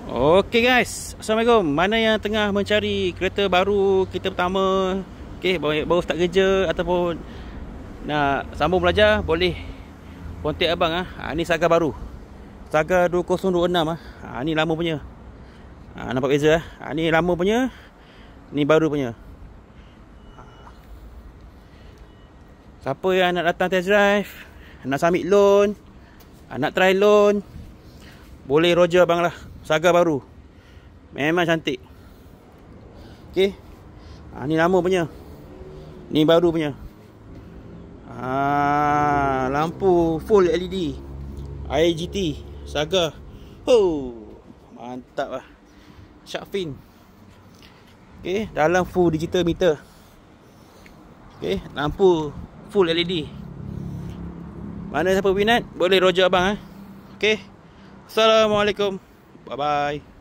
Okey guys, Assalamualaikum. Mana yang tengah mencari kereta baru, kereta pertama, okey, baru start kerja ataupun nak sambung belajar, boleh kontak abang ah. Ni Saga baru. Saga 2026 ah. Ni lama punya. Nampak beza ah. Ni lama punya, ni baru punya. Siapa yang nak datang test drive, nak submit loan, nak try loan, boleh roger abang lah. Saga baru. Memang cantik. Okey. Ni lama punya. Ni baru punya. Lampu full LED. IGT Saga. Mantap lah. Shark fin. Okey, dalam full digital meter. Okey, lampu full LED. Mana siapa minat, boleh roger abang ah. Okey. Assalamualaikum. Bye bye.